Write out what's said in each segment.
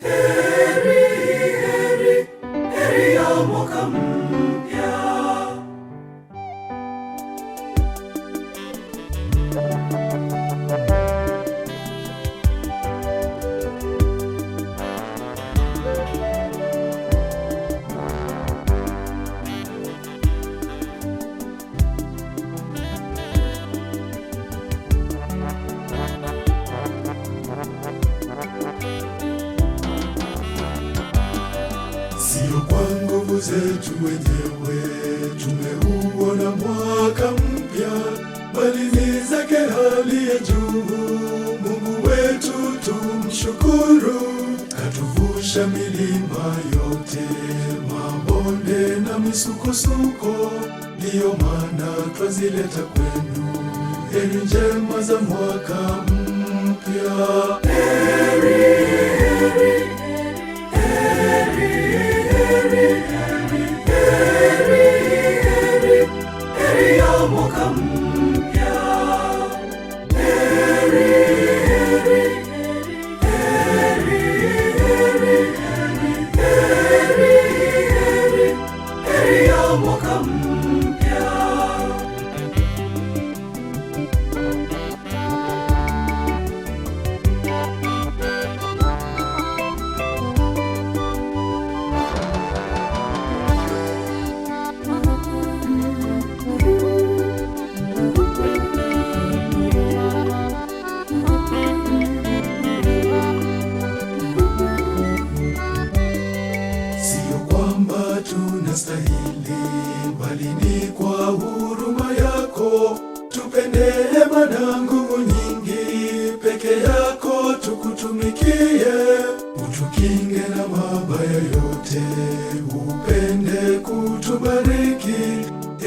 Heri, heri, heri ya mwaka mpya. Sio kwa nguvu zetu wenyewe tumeuona mwaka mpya, bali ni zake aliye juu. Mungu wetu tumshukuru, katuvusha milima yote, mabonde na misukosuko. Ndiyo maana twazileta kwenu heri njema za mwaka mpya. Heri, heri, heri ya mwaka mpya. Heri, heri, heri ya mwaka mpya. Sio kwamba tunastahili, bali ni kwa huruma yako. Tupe neema na nguvu nyingi, peke yako tukutumikie. Utukinge na mabaya yote, upende kutubariki.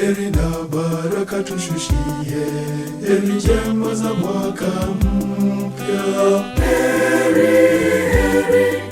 Heri na baraka tushushie, heri njema za mwaka mpya. Heri, heri,